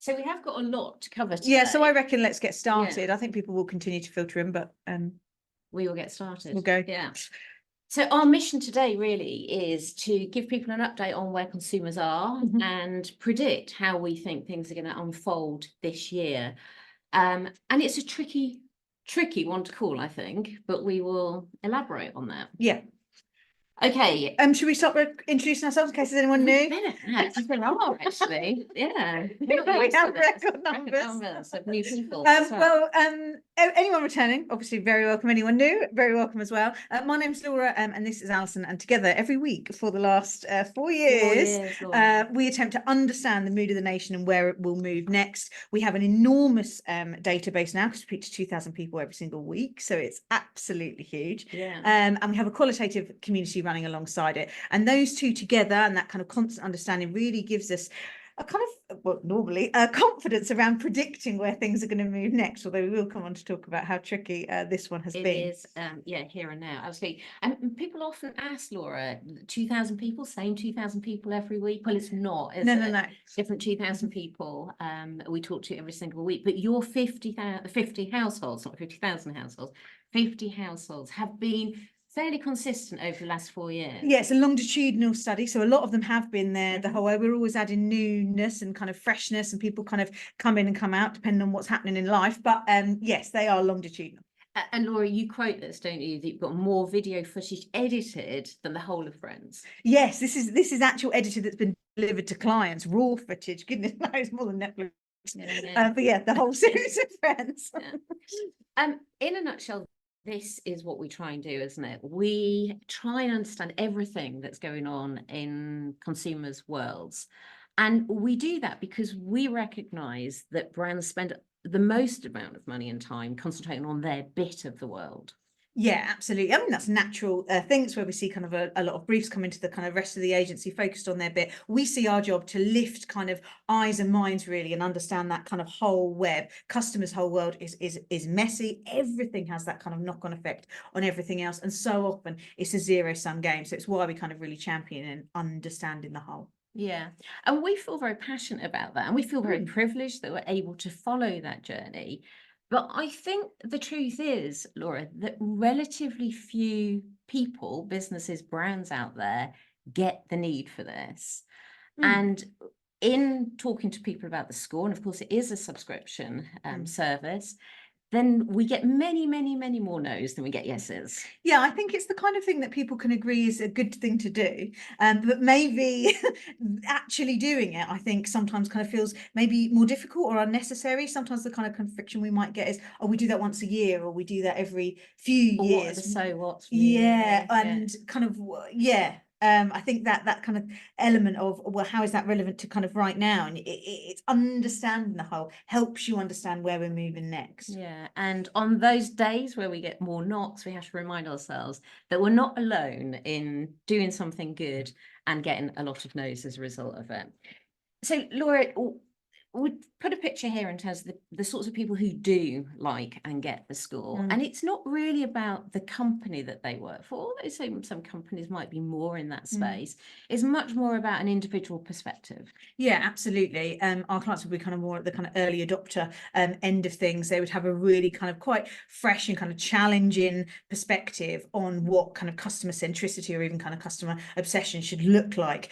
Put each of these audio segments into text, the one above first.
So we have got a lot to cover today. Yeah, so I reckon let's get started. I think people will continue to filter in, but we will get started. We'll go. Yeah. So our mission today really is to give people an update on where consumers are and predict how we think things are going to unfold this year. And it's a tricky one to call, I think, but we will elaborate on that. Yeah. Okay. Should we start introducing ourselves in case there's anyone new? There are actually, yeah. We have record numbers of new people. Anyone returning, obviously very welcome. Anyone new, very welcome as well. My name's Laura, and this is Alison. And together every week for the last 4 years, we attempt to understand the mood of the nation and where it will move next. We have an enormous database now because we speak to 2,000 people every single week, so it's absolutely huge. Yeah. And we have a qualitative community running alongside it, and those two together and that kind of constant understanding really gives us a kind of, well, normally confidence around predicting where things are going to move next, although we will come on to talk about how tricky this one has been. It is, here and now, absolutely. And people often ask, Laura, 2,000 people, same 2,000 people every week? Well, it's not, is it? No. Different 2,000 people we talk to every single week, but your 50 households, not 50,000 households, 50 households have been fairly consistent over the last 4 years. Yeah, it's a longitudinal study, so a lot of them have been there the whole way. We're always adding newness and kind of freshness, and people kind of come in and come out depending on what's happening in life. But yes, they are longitudinal. And Laura, you quote this, don't you? That you've got more video footage edited than the whole of Friends. Yes, this is actual edited that's been delivered to clients, raw footage. Goodness knows, more than Netflix. Yeah. But yeah, the whole series of Friends. In a nutshell, this is what we try and do, isn't it? We try and understand everything that's going on in consumers' worlds. And we do that because we recognize that brands spend the most amount of money and time concentrating on their bit of the world. Yeah, absolutely. I mean, that's a natural thing. It's where we see kind of a lot of briefs come into the kind of rest of the agency focused on their bit. We see our job to lift kind of eyes and minds really and understand that kind of whole web. Customers' whole world is messy. Everything has that kind of knock-on effect on everything else. And so often it's a zero-sum game. So it's why we kind of really champion and understanding the whole. Yeah, and we feel very passionate about that. And we feel very privileged that we're able to follow that journey. But I think the truth is, Laura, that relatively few people, businesses, brands out there get the need for this. And in talking to people about the score, and of course it is a subscription service, then we get many, many, many more no's than we get yeses. Yeah, I think it's the kind of thing that people can agree is a good thing to do. But maybe actually doing it, I think sometimes kind of feels maybe more difficult or unnecessary. Sometimes the kind of friction we might get is, oh, we do that once a year, or we do that every few years. So what? Yeah, and kind of, yeah. I think that kind of element of, well, how is that relevant to kind of right now? And it's understanding the whole helps you understand where we're moving next. Yeah, and on those days where we get more knocks, we have to remind ourselves that we're not alone in doing something good and getting a lot of no's as a result of it. So, Laura, we put a picture here in terms of the sorts of people who do like and get the score. And it's not really about the company that they work for, although some companies might be more in that space. It's much more about an individual perspective. Yeah, absolutely. Our clients would be kind of more at the kind of early adopter end of things. They would have a really kind of quite fresh and kind of challenging perspective on what kind of customer centricity or even kind of customer obsession should look like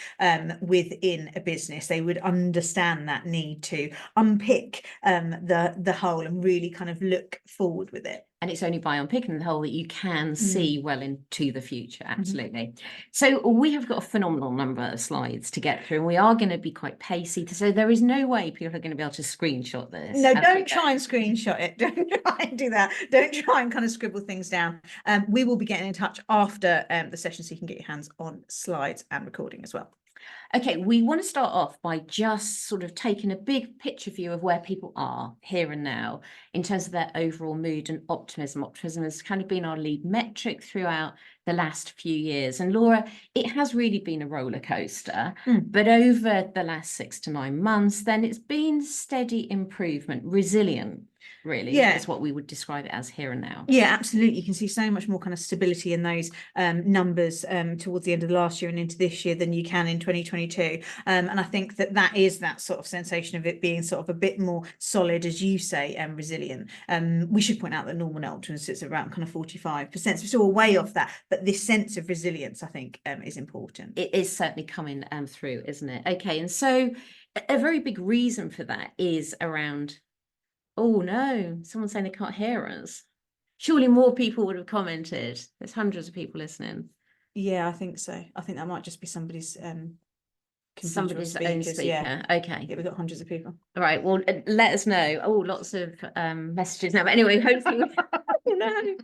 within a business. They would understand that need to unpick the whole and really kind of look forward with it. And it's only by unpicking the whole that you can see well into the future. Absolutely. So we have got a phenomenal number of slides to get through, and we are going to be quite pacey. So there is no way people are going to be able to screenshot this. No, don't try and screenshot it. Don't try and do that. Don't try and kind of scribble things down. We will be getting in touch after the session so you can get your hands on slides and recording as well. Okay, we want to start off by just sort of taking a big picture view of where people are here and now in terms of their overall mood and optimism. Optimism has kind of been our lead metric throughout the last few years. And Laura, it has really been a roller coaster, but over the last 6 to 9 months, then it's been steady improvement, resilient. Really, is what we would describe it as here and now. Yeah, absolutely. You can see so much more kind of stability in those numbers towards the end of the last year and into this year than you can in 2022 2022. And I think that is that sort of sensation of it being sort of a bit more solid, as you say, and resilient. We should point out that normal net optimism sits around kind of 45%, so we're still way off that, but this sense of resilience, I think, is important. It is certainly coming through, isn't it? Okay, and so a very big reason for that is around, oh no, someone's saying they can't hear us. Surely more people would have commented. There's hundreds of people listening. Yeah, I think so. I think that might just be somebody's Somebody's own speaker. Yeah. Okay. Yeah, we've got hundreds of people. All right. Well, let us know. Oh, lots of messages now. But anyway, hopefully. Oh, no.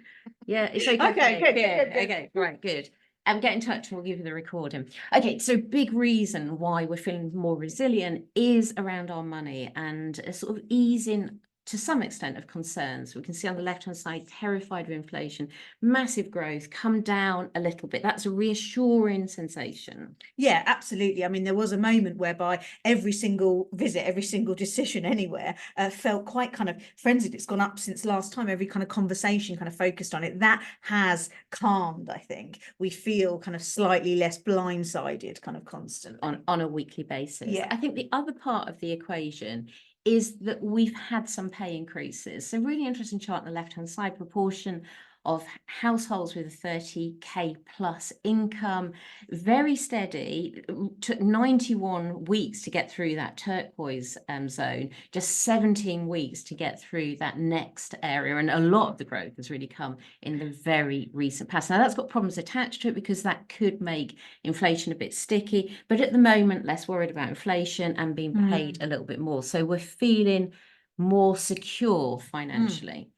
Yeah, it's okay. Okay, good. Okay, right, good. Get in touch and we'll give you the recording. Okay, so big reason why we're feeling more resilient is around our money and a sort of easing to some extent of concerns. We can see on the left-hand side, terrified of inflation, massive growth, come down a little bit. That's a reassuring sensation. Yeah, absolutely. I mean, there was a moment whereby every single visit, every single decision anywhere felt quite kind of frenzied. It's gone up since last time. Every kind of conversation kind of focused on it. That has calmed, I think. We feel kind of slightly less blindsided kind of constantly. On a weekly basis. Yeah. I think the other part of the equation is that we've had some pay increases. So really interesting chart on the left-hand side, proportion of households with a 30k plus income, very steady, took 91 weeks to get through that turquoise zone, just 17 weeks to get through that next area. And a lot of the growth has really come in the very recent past. Now that's got problems attached to it because that could make inflation a bit sticky, but at the moment, less worried about inflation and being paid a little bit more. So we're feeling more secure financially.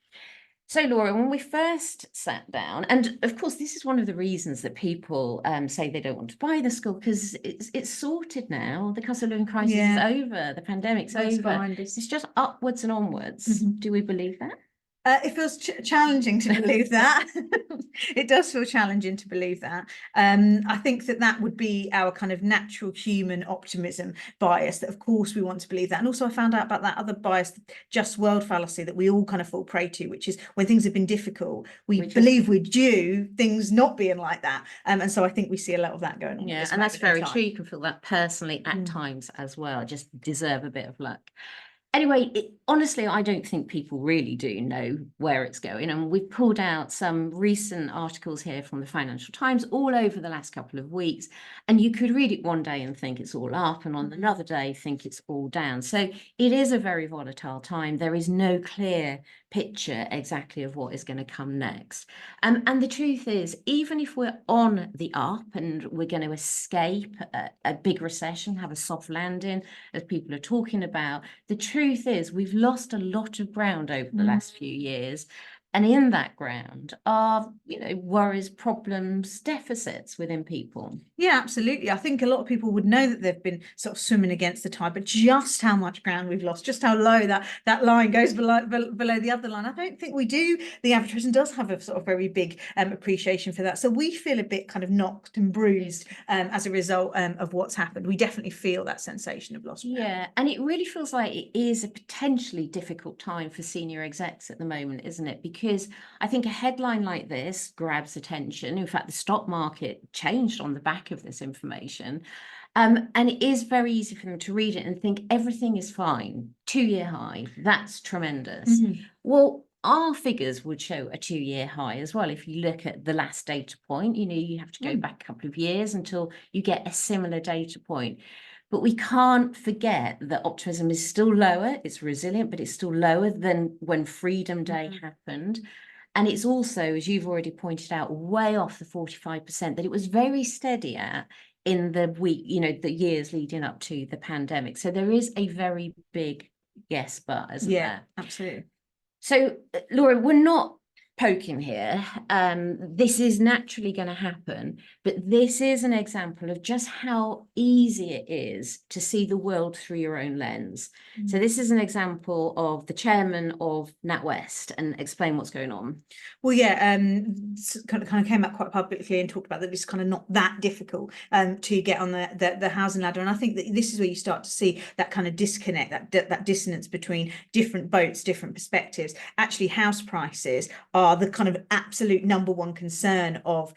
So, Laura, when we first sat down, and of course, this is one of the reasons that people say they don't want to buy the school, because it's sorted now. The cost of living crisis is over. The pandemic's over. It's just upwards and onwards. Do we believe that? It feels challenging to believe that. It does feel challenging to believe that. I think that would be our kind of natural human optimism bias, that of course we want to believe that. And also I found out about that other bias, just world fallacy, that we all kind of fall prey to, which is when things have been difficult, we believe we're due things not being like that. And so I think we see a lot of that going on. Yeah, and that's very true. You can feel that personally at times as well. Just deserve a bit of luck. Anyway, honestly, I don't think people really do know where it's going. And we've pulled out some recent articles here from the Financial Times all over the last couple of weeks. And you could read it one day and think it's all up, and on another day think it's all down. So it is a very volatile time. There is no clear picture exactly of what is going to come next. And the truth is, even if we're on the up and we're going to escape a big recession, have a soft landing, as people are talking about, the truth is we've lost a lot of ground over the last few years. And in that ground are, worries, problems, deficits within people. Yeah, absolutely. I think a lot of people would know that they've been sort of swimming against the tide, but just how much ground we've lost, just how low that line goes below the other line. I don't think we do. The average person does have a sort of very big appreciation for that. So we feel a bit kind of knocked and bruised as a result of what's happened. We definitely feel that sensation of loss. Yeah, and it really feels like it is a potentially difficult time for senior execs at the moment, isn't it? Because I think a headline like this grabs attention. In fact, the stock market changed on the back of this information. And it is very easy for them to read it and think everything is fine. 2-year high, that's tremendous. Well, our figures would show a 2-year high as well. If you look at the last data point, you have to go back a couple of years until you get a similar data point. But we can't forget that optimism is still lower. It's resilient, but it's still lower than when Freedom Day happened. And it's also, as you've already pointed out, way off the 45% that it was very steady at in the week, the years leading up to the pandemic. So there is a very big yes, but, isn't there? Yeah, absolutely. So, Laura, we're not poking here. This is naturally going to happen, but this is an example of just how easy it is to see the world through your own lens. So this is an example of the chairman of NatWest, and explain what's going on. Well, yeah, kind of came out quite publicly and talked about that it's kind of not that difficult to get on the housing ladder. And I think that this is where you start to see that kind of disconnect, that dissonance between different boats, different perspectives. Actually, house prices are are the kind of absolute number one concern of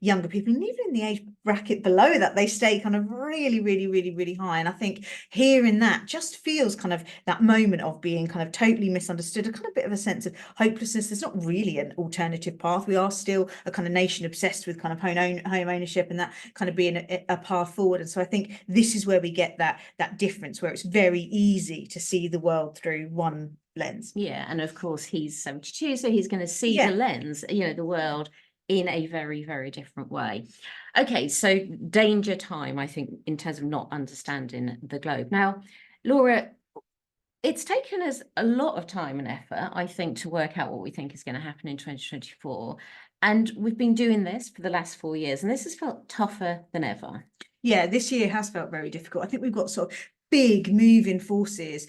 younger people, and even in the age bracket below that, they stay kind of really, really, really, really high. And I think hearing that just feels kind of that moment of being kind of totally misunderstood, a kind of bit of a sense of hopelessness. There's not really an alternative path. We are still a kind of nation obsessed with kind of home ownership, and that kind of being a path forward. And so I think this is where we get that difference, where it's very easy to see the world through one lens. Yeah, and of course he's 72, so he's going to see Yeah. the lens, the world in a very, very different way. Okay, so danger time, I think, in terms of not understanding the globe. Now, Laura, it's taken us a lot of time and effort, I think, to work out what we think is going to happen in 2024. And we've been doing this for the last 4 years, and this has felt tougher than ever. Yeah, this year has felt very difficult. I think we've got sort of big moving forces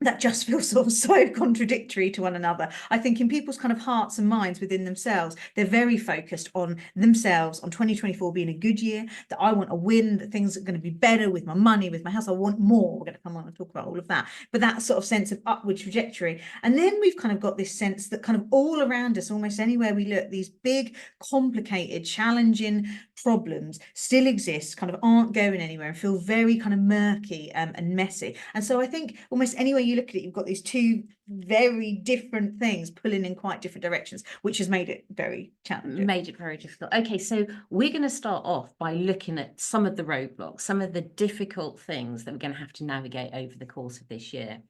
that just feel sort of so contradictory to one another. I think in people's kind of hearts and minds within themselves, they're very focused on themselves, on 2024 being a good year, that I want a win, that things are going to be better with my money, with my house. I want more. We're going to come on and talk about all of that. But that sort of sense of upward trajectory. And then we've kind of got this sense that kind of all around us, almost anywhere we look, these big, complicated, challenging problems still exist, kind of aren't going anywhere, and feel very kind of murky and messy. And so I think almost anywhere you look at it, you've got these two very different things pulling in quite different directions, which has made it very challenging. Made it very difficult. Okay, so we're going to start off by looking at some of the roadblocks, some of the difficult things that we're going to have to navigate over the course of this year.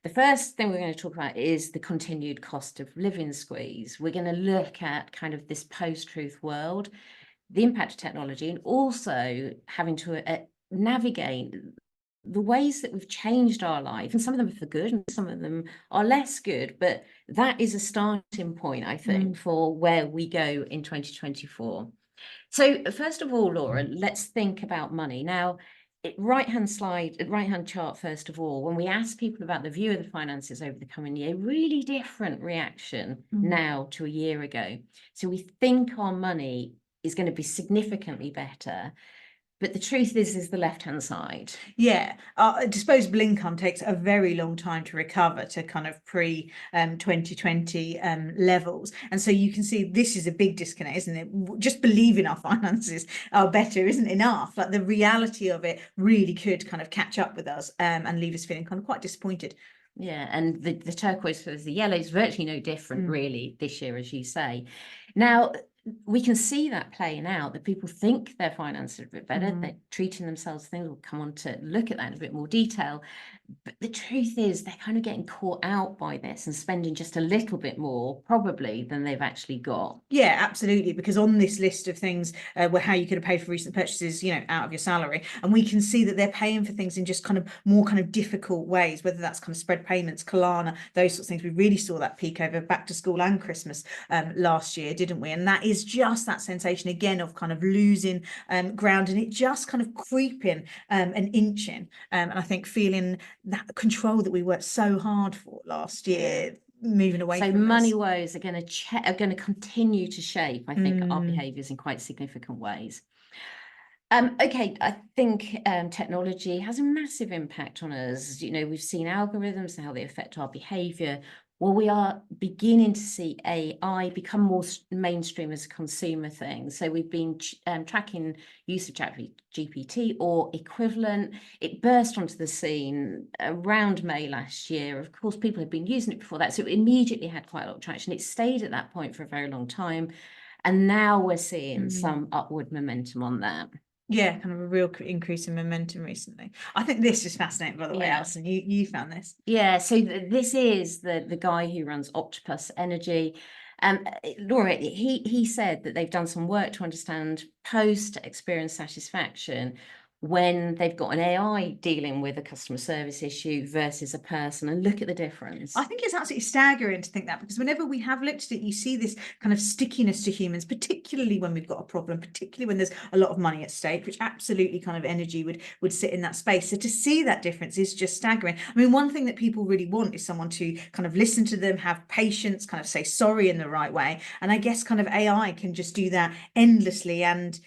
The first thing we're going to talk about is the continued cost of living squeeze. We're going to look at kind of this post-truth world, the impact of technology, and also having to navigate the ways that we've changed our life, and some of them are for good and some of them are less good, but that is a starting point, I think, for where we go in 2024. So first of all, Laura, let's think about money. Now, right-hand chart, first of all, when we ask people about the view of the finances over the coming year, really different reaction now to a year ago. So we think our money is going to be significantly better. But the truth is the left-hand side. Yeah, disposable income takes a very long time to recover to kind of pre-2020 levels. And so you can see this is a big disconnect, isn't it? Just believing our finances are better isn't enough. Like the reality of it really could kind of catch up with us and leave us feeling kind of quite disappointed. Yeah, and the turquoise versus the yellow is virtually no different really this year, as you say. Now, we can see that playing out, that people think their finances are a bit better, they're treating themselves things. We'll come on to look at that in a bit more detail. But the truth is they're kind of getting caught out by this and spending just a little bit more probably than they've actually got. Yeah, absolutely. Because on this list of things where how you could have paid for recent purchases, out of your salary, and we can see that they're paying for things in just kind of more kind of difficult ways, whether that's kind of spread payments, Kalana, those sorts of things. We really saw that peak over back to school and Christmas last year, didn't we? And that is just that sensation again of kind of losing ground, and it just kind of creeping and inching. And I think feeling that control that we worked so hard for last year, moving away so from money us. woes are going to continue to shape, I think, our behaviors in quite significant ways. Okay, I think technology has a massive impact on us. We've seen algorithms and how they affect our behavior. Well, we are beginning to see AI become more mainstream as a consumer thing. So we've been tracking use of ChatGPT or equivalent. It burst onto the scene around May last year. Of course, people had been using it before that, so it immediately had quite a lot of traction. It stayed at that point for a very long time. And now we're seeing some upward momentum on that. Yeah, kind of a real increase in momentum recently. I think this is fascinating, by the way, Alison. You found this. Yeah, so this is the guy who runs Octopus Energy. Laura, he said that they've done some work to understand post-experience satisfaction when they've got an AI dealing with a customer service issue versus a person, and look at the difference. I think it's absolutely staggering to think that, because whenever we have looked at it, you see this kind of stickiness to humans, particularly when we've got a problem, particularly when there's a lot of money at stake, which absolutely kind of energy would sit in that space. So to see that difference is just staggering. I mean, one thing that people really want is someone to kind of listen to them, have patience, kind of say sorry in the right way. And I guess kind of AI can just do that endlessly and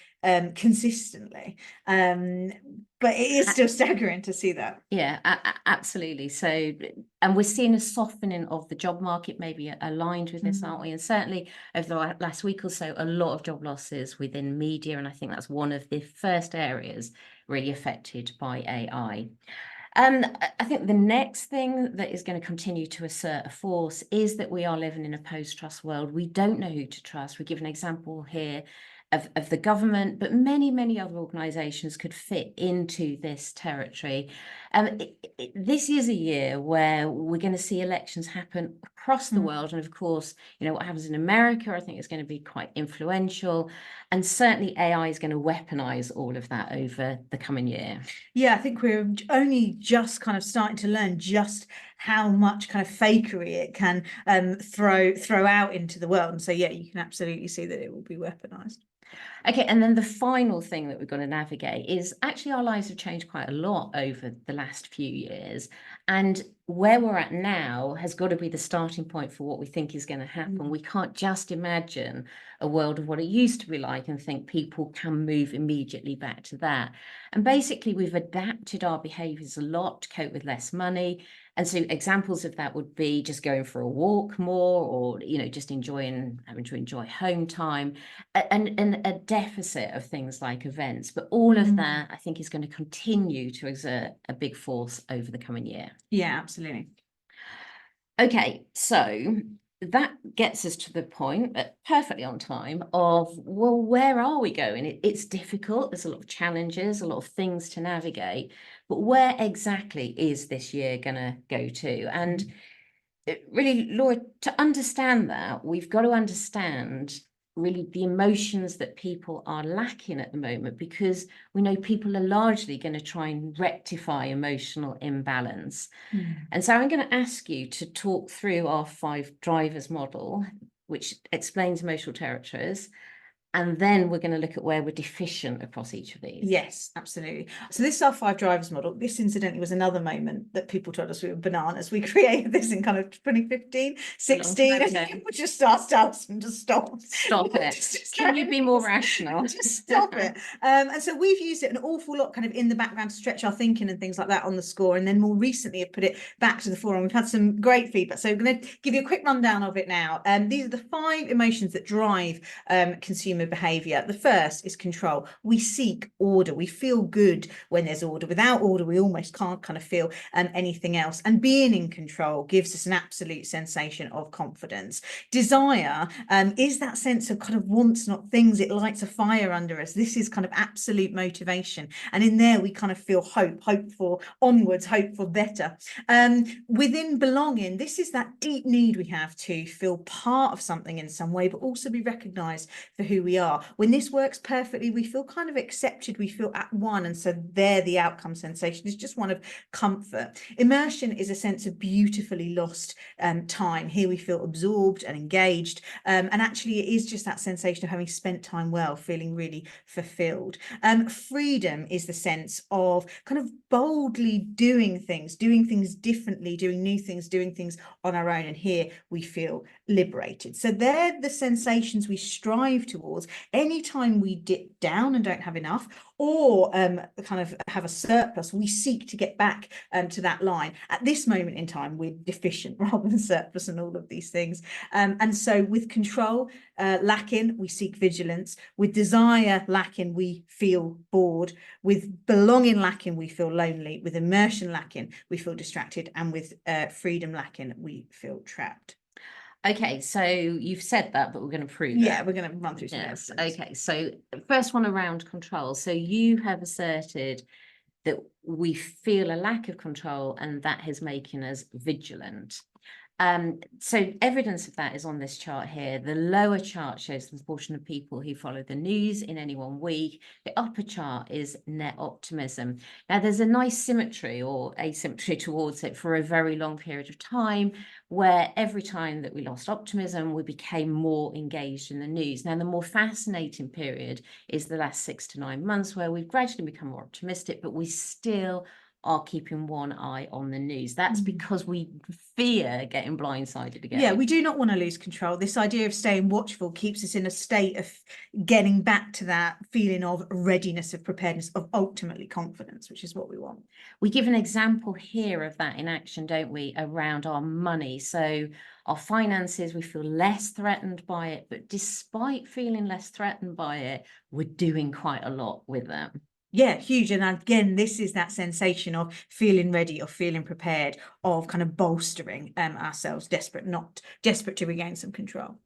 consistently. But it is still staggering to see that. Yeah, absolutely. So, and we're seeing a softening of the job market, maybe aligned with this, aren't we? And certainly over the last week or so, a lot of job losses within media. And I think that's one of the first areas really affected by AI. I think the next thing that is going to continue to assert a force is that we are living in a post-trust world. We don't know who to trust. We give an example here of the government, but many other organisations could fit into this territory. This is a year where we're going to see elections happen across the world, and of course, you know, what happens in America, I think is going to be quite influential, and certainly AI is going to weaponize all of that over the coming year. Yeah, I think we're only just kind of starting to learn just how much kind of fakery it can throw out into the world. And so, yeah, you can absolutely see that it will be weaponized. Okay, and then the final thing that we've got to navigate is actually our lives have changed quite a lot over the last few years. And where we're at now has got to be the starting point for what we think is going to happen. We can't just imagine a world of what it used to be like and think people can move immediately back to that. And basically, we've adapted our behaviours a lot to cope with less money. And so examples of that would be just going for a walk more, or, you know, just having to enjoy home time, and a deficit of things like events. But all of that, I think, is going to continue to exert a big force over the coming year. Yeah, absolutely. Okay, so that gets us to the point, perfectly on time, of, well, where are we going? It's difficult. There's a lot of challenges, a lot of things to navigate, but where exactly is this year going to go to? And really, Laura, to understand that, we've got to understand really the emotions that people are lacking at the moment, because we know people are largely going to try and rectify emotional imbalance. And so I'm going to ask you to talk through our 5 drivers model, which explains emotional territories. And then we're going to look at where we're deficient across each of these. Yes, absolutely. So this is our 5 drivers model. This incidentally was another moment that people told us we were bananas. We created this in kind of 2015, 16, and people just asked us and just stop. Stop it. Can you be more rational? Just stop it. And so we've used it an awful lot kind of in the background to stretch our thinking and things like that on the score. And then more recently have put it back to the fore, and we've had some great feedback. So I'm going to give you a quick rundown of it now. These are the 5 emotions that drive consumer behavior. The first is control. We seek order. We feel good when there's order. Without order, we almost can't kind of feel anything else. And being in control gives us an absolute sensation of confidence. Desire is that sense of kind of wants, not things. It lights a fire under us. This is kind of absolute motivation. And in there, we kind of feel hope for onwards, hope for better. Within belonging, this is that deep need we have to feel part of something in some way, but also be recognized for who we are. When this works perfectly, we feel kind of accepted, we feel at one, and so there the outcome sensation is just one of comfort. Immersion is a sense of beautifully lost time. Here we feel absorbed and engaged, and actually it is just that sensation of having spent time well, feeling really fulfilled. Freedom is the sense of kind of boldly doing things differently, doing new things, doing things on our own, and here we feel liberated. So they're the sensations we strive towards anytime we dip down and don't have enough, or kind of have a surplus. We seek to get back to that line. At this moment in time, we're deficient rather than surplus and all of these things. And so with control lacking, we seek vigilance. With desire lacking, we feel bored. With belonging lacking, we feel lonely. With immersion lacking, we feel distracted. And with freedom lacking, we feel trapped. Okay, so you've said that, but we're going to prove it. Yeah, we're going to run through some Yes. evidence. Okay, so first one around control. So you have asserted that we feel a lack of control, and that is making us vigilant. So evidence of that is on this chart here. The lower chart shows the proportion of people who follow the news in any one week. The upper chart is net optimism. Now, there's a nice symmetry or asymmetry towards it for a very long period of time, where every time that we lost optimism, we became more engaged in the news. Now, the more fascinating period is the last 6 to 9 months, where we've gradually become more optimistic, but we still are keeping one eye on the news. That's because we fear getting blindsided again. Yeah, we do not want to lose control. This idea of staying watchful keeps us in a state of getting back to that feeling of readiness, of preparedness, of ultimately confidence, which is what we want. We give an example here of that in action, don't we, around our money. So our finances, we feel less threatened by it, but despite feeling less threatened by it, we're doing quite a lot with them. Yeah, huge. And again, this is that sensation of feeling ready, of feeling prepared, of kind of bolstering ourselves, desperate to regain some control.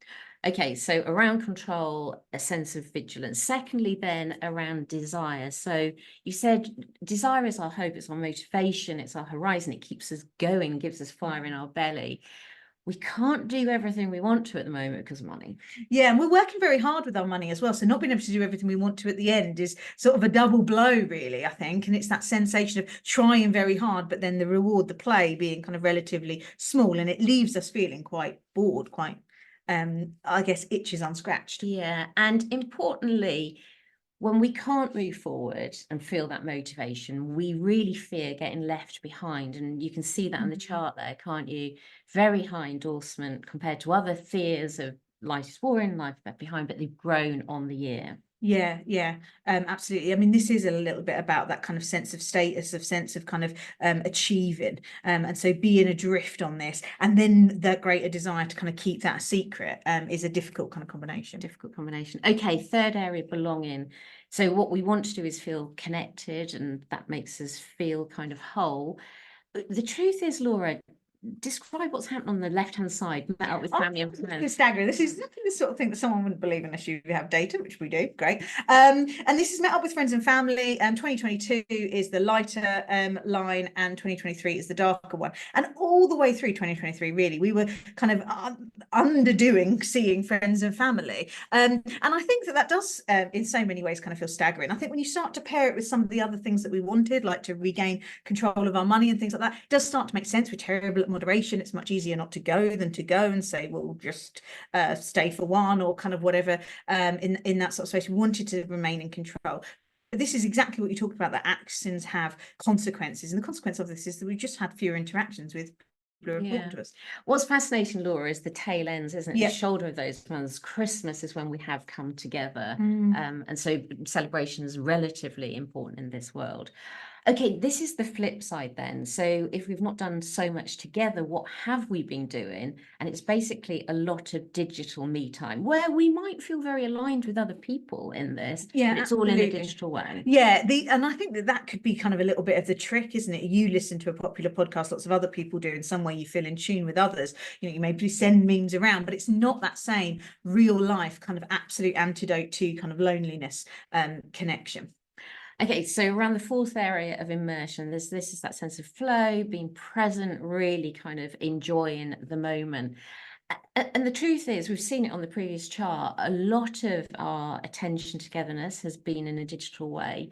Okay, so around control, a sense of vigilance. Secondly, then around desire. So you said desire is our hope, it's our motivation, it's our horizon. It keeps us going, gives us fire in our belly. We can't do everything we want to at the moment because of money. Yeah, and we're working very hard with our money as well. So not being able to do everything we want to at the end is sort of a double blow, really, I think. And it's that sensation of trying very hard, but then the reward, the play being kind of relatively small. And it leaves us feeling quite bored, quite, I guess, itches unscratched. Yeah, and importantly, when we can't move forward and feel that motivation, we really fear getting left behind. And you can see that on the chart there, can't you? Very high endorsement compared to other fears of life is boring, life left behind, but they've grown on the year. Yeah, absolutely. I mean, this is a little bit about that kind of sense of status, of sense of kind of achieving, and so being adrift on this, and then that greater desire to kind of keep that a secret is a difficult kind of combination. Difficult combination. Okay, third area, belonging. So what we want to do is feel connected, and that makes us feel kind of whole. But the truth is, Laura, describe what's happened on the left-hand side, met up with family and friends. It's staggering. This is exactly the sort of thing that someone wouldn't believe unless you have data, which we do. Great. And this is met up with friends and family. 2022 is the lighter line, and 2023 is the darker one. And all the way through 2023, really, we were kind of underdoing seeing friends and family. And I think that does, in so many ways, kind of feel staggering. I think when you start to pair it with some of the other things that we wanted, like to regain control of our money and things like that, it does start to make sense. We're terrible at moderation. It's much easier not to go than to go and say, well, we'll just stay for one, or kind of whatever, in that sort of space. We wanted to remain in control. But this is exactly what you talked about, that actions have consequences. And the consequence of this is that we just had fewer interactions with people who are important to us. What's fascinating, Laura, is the tail ends, isn't it? Yeah. The shoulder of those months. Christmas is when we have come together. And so celebration is relatively important in this world. Okay, this is the flip side then. So if we've not done so much together, what have we been doing? And it's basically a lot of digital me time, where we might feel very aligned with other people in this, Yeah, but it's all in a digital way. Yeah, and I think that could be kind of a little bit of the trick, isn't it? You listen to a popular podcast, lots of other people do. In some way, you feel in tune with others. You know, you maybe send memes around, but it's not that same real life kind of absolute antidote to kind of loneliness connection. Okay, so around the fourth area of immersion, this is that sense of flow, being present, really kind of enjoying the moment. And the truth is, we've seen it on the previous chart, a lot of our attention togetherness has been in a digital way.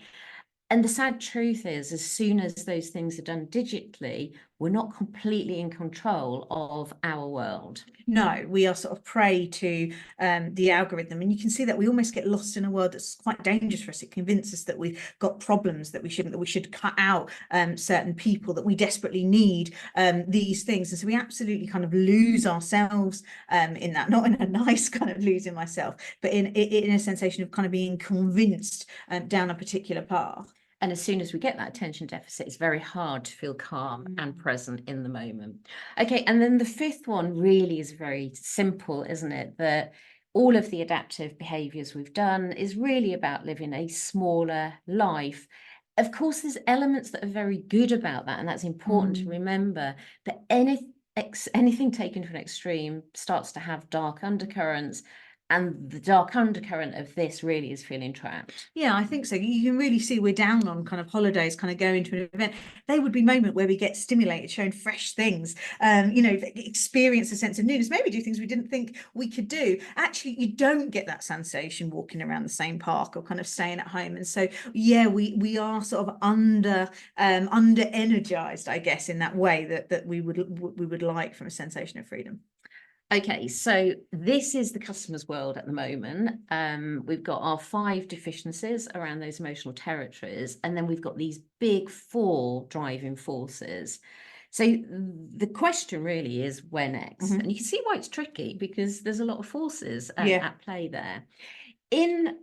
And the sad truth is, as soon as those things are done digitally, we're not completely in control of our world. No, we are sort of prey to the algorithm. And you can see that we almost get lost in a world that's quite dangerous for us. It convinces us that we've got problems, that we shouldn't, that we should cut out certain people, that we desperately need these things. And so we absolutely kind of lose ourselves in that, not in a nice kind of losing myself, but in a sensation of kind of being convinced down a particular path. And as soon as we get that attention deficit, it's very hard to feel calm and present in the moment. Okay, and then the fifth one really is very simple, isn't it? That all of the adaptive behaviors we've done is really about living a smaller life. Of course, there's elements that are very good about that, and that's important to remember. But anything taken to an extreme starts to have dark undercurrents. And the dark undercurrent of this really is feeling trapped. Yeah, I think so. You can really see we're down on kind of holidays, kind of going to an event. They would be moments where we get stimulated, shown fresh things, you know, experience a sense of newness, maybe do things we didn't think we could do. Actually, you don't get that sensation walking around the same park or kind of staying at home. And so, yeah, we are sort of under energized, I guess, in that way that we would like from a sensation of freedom. Okay, so this is the customer's world at the moment. We've got our 5 deficiencies around those emotional territories, and then we've got these big 4 driving forces. So the question really is where next? Mhm. And you can see why it's tricky, because there's a lot of forces Yeah. at play there. In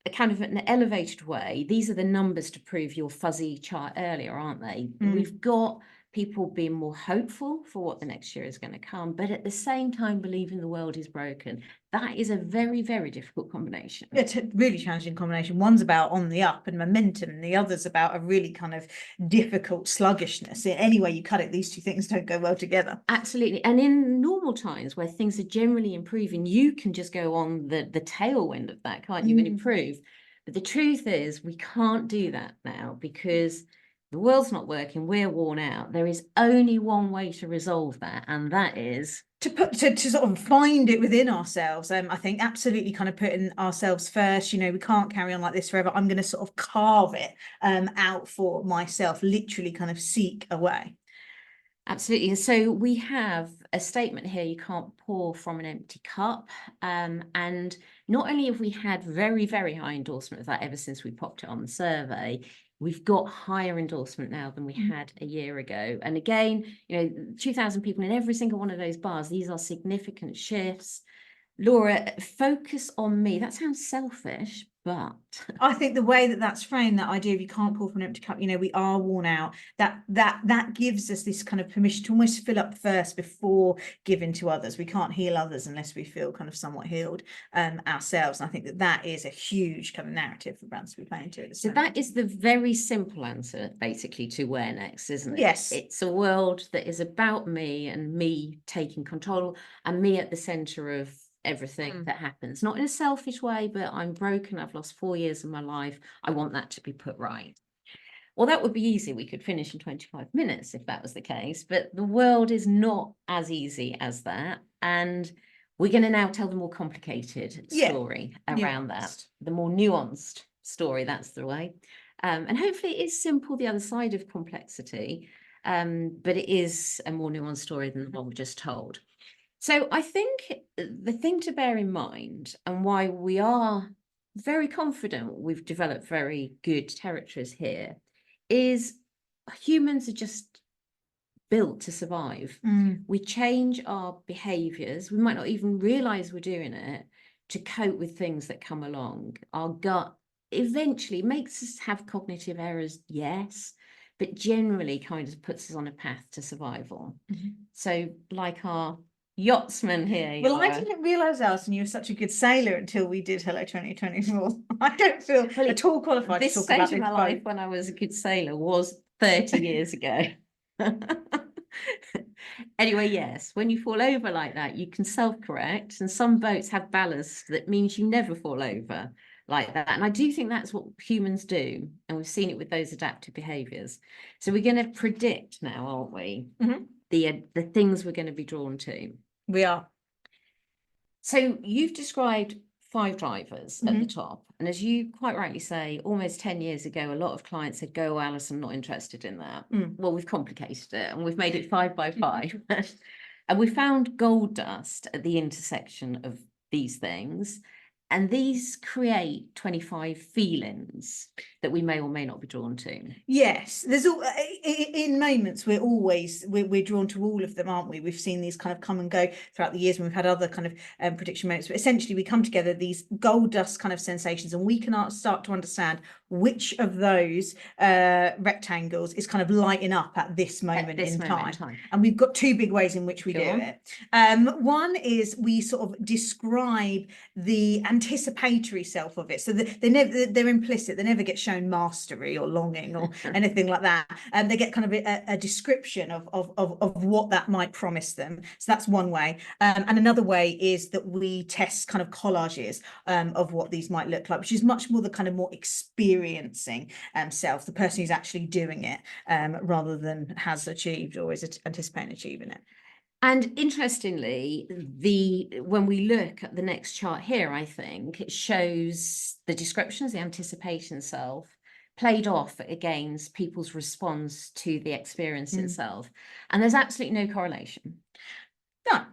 a kind of an elevated way, these are the numbers to prove your fuzzy chart earlier, aren't they? We've got people being more hopeful for what the next year is going to come, but at the same time believing the world is broken. That is a very, very difficult combination. It's a really challenging combination. One's about on the up and momentum, and the other's about a really kind of difficult sluggishness. Any way you cut it, these two things don't go well together. Absolutely. And in normal times where things are generally improving, you can just go on the tailwind of that, can't you, and improve. But the truth is we can't do that now, because the world's not working, we're worn out. There is only one way to resolve that, and that is to sort of find it within ourselves. I think absolutely kind of putting ourselves first. We can't carry on like this forever. I'm going to sort of carve it out for myself, literally kind of seek a way. Absolutely. And so we have a statement here: you can't pour from an empty cup. And not only have we had very, very high endorsement of that ever since we popped it on the survey, we've got higher endorsement now than we had a year ago. And again, 2,000 people in every single one of those bars. These are significant shifts. Laura, focus on me. That sounds selfish, but I think the way that that's framed, that idea of you can't pour from an empty cup, we are worn out, that gives us this kind of permission to almost fill up first before giving to others. We can't heal others unless we feel kind of somewhat healed ourselves. And I think that is a huge kind of narrative for brands to be playing to. So that is the very simple answer, basically, to where next, isn't it? Yes. It's a world that is about me and me taking control and me at the center of everything that happens, not in a selfish way, but I'm broken, I've lost 4 years of my life, I want that to be put right. Well, that would be easy. We could finish in 25 minutes if that was the case, but the world is not as easy as that. And we're going to now tell the more complicated story around that, the more nuanced story, that's the way. And hopefully it is simple, the other side of complexity, but it is a more nuanced story than the one we just told. So I think the thing to bear in mind, and why we are very confident we've developed very good territories here, is humans are just built to survive. We change our behaviors. We might not even realize we're doing it to cope with things that come along. Our gut eventually makes us have cognitive errors, yes, but generally kind of puts us on a path to survival. So like our yachtsman here. Well, I didn't realise, Alison, you were such a good sailor until we did Hello 2024. I don't feel at all qualified to talk about this. This stage of my life when I was a good sailor was 30 years ago. Anyway, yes, when you fall over like that, you can self-correct, and some boats have ballast that means you never fall over like that. And I do think that's what humans do, and we've seen it with those adaptive behaviours. So we're going to predict now, aren't we? The things we're going to be drawn to. We are. So you've described 5 drivers at the top. And as you quite rightly say, almost 10 years ago, a lot of clients said, go, Alison, not interested in that. Well, we've complicated it and we've made it 5 by 5. And we found gold dust at the intersection of these things. And these create 25 feelings that we may or may not be drawn to. Yes, there's all in moments we're drawn to all of them, aren't we? We've seen these kind of come and go throughout the years when we've had other kind of prediction moments. But essentially, we come together, these gold dust kind of sensations, and we can start to understand which of those rectangles is kind of lighting up at this moment in time. And we've got 2 big ways in which we do it. One is we sort of describe the anticipatory self of it. So they're implicit. They never get shown mastery or longing or anything like that. And they get kind of a description of what that might promise them. So that's one way. And another way is that we test kind of collages of what these might look like, which is much more the kind of more experiencing self, the person who's actually doing it, rather than has achieved or is anticipating achieving it. And interestingly, when we look at the next chart here, I think it shows the descriptions, the anticipation self, played off against people's response to the experience itself. And there's absolutely no correlation. No.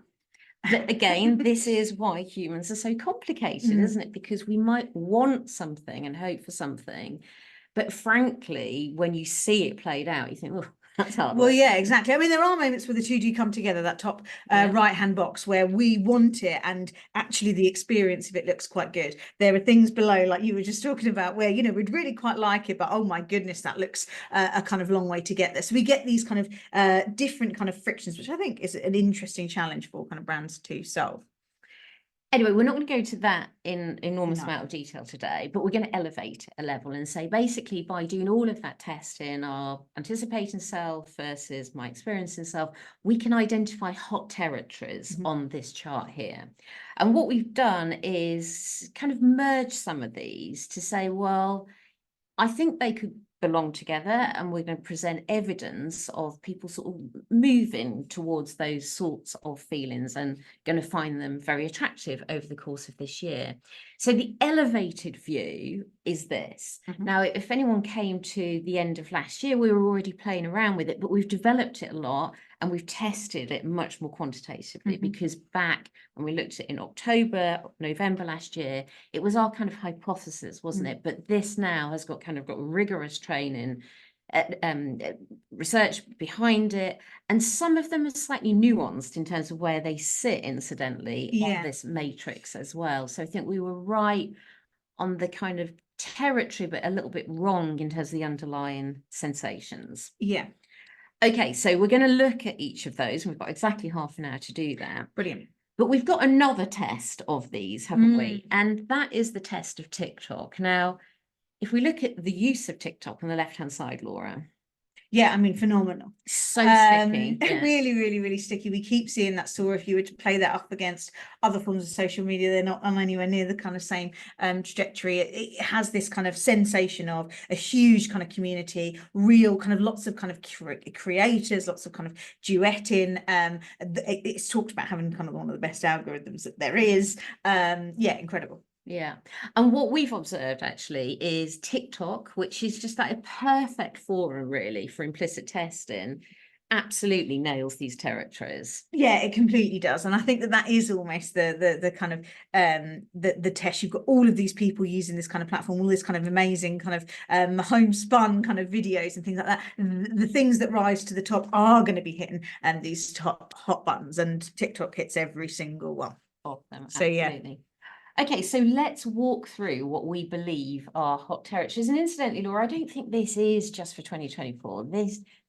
But again, this is why humans are so complicated, isn't it? Because we might want something and hope for something, but frankly, when you see it played out, you think, oh, that's hard Well, work. yeah, exactly. I mean, there are moments where the two do come together, that top right-hand box where we want it and actually the experience of it looks quite good. There are things below, like you were just talking about, where, you know, we'd really quite like it, but oh my goodness, that looks a kind of long way to get there. So we get these kind of different kind of frictions, which I think is an interesting challenge for kind of brands to solve. Anyway, we're not going to go to that in enormous No. amount of detail today, but we're going to elevate a level and say, basically, by doing all of that testing, our anticipating self versus my experiencing self, we can identify hot territories on this chart here. And what we've done is kind of merge some of these to say, well, I think they could belong together, and we're going to present evidence of people sort of moving towards those sorts of feelings and going to find them very attractive over the course of this year. So the elevated view is this. Now, if anyone came to the end of last year, we were already playing around with it, but we've developed it a lot and we've tested it much more quantitatively, because back when we looked at it in October, November last year, it was our kind of hypothesis, wasn't it? But this now has got rigorous training, research behind it, and some of them are slightly nuanced in terms of where they sit, incidentally, on this matrix as well. So I think we were right on the kind of territory, but a little bit wrong in terms of the underlying sensations. Yeah. Okay, so we're going to look at each of those. We've got exactly half an hour to do that. Brilliant. But we've got another test of these, haven't we? And that is the test of TikTok. Now, if we look at the use of TikTok on the left-hand side, Laura. Yeah, I mean, phenomenal. So sticky. Yeah. Really, really, really sticky. We keep seeing that. So if you were to play that up against other forms of social media, they're not on anywhere near the kind of same trajectory. It has this kind of sensation of a huge kind of community, real kind of lots of kind of creators, lots of kind of duetting. It's talked about having kind of one of the best algorithms that there is. Yeah, incredible. Yeah. And what we've observed actually is TikTok, which is just like a perfect forum really for implicit testing, absolutely nails these territories. Yeah, it completely does. And I think that is almost the kind of the test. You've got all of these people using this kind of platform, all this kind of amazing kind of homespun kind of videos and things like that. The things that rise to the top are going to be hitting these top hot buttons, and TikTok hits every single one of them. So absolutely. Yeah. Okay, so let's walk through what we believe are hot territories. And incidentally, Laura, I don't think this is just for 2024.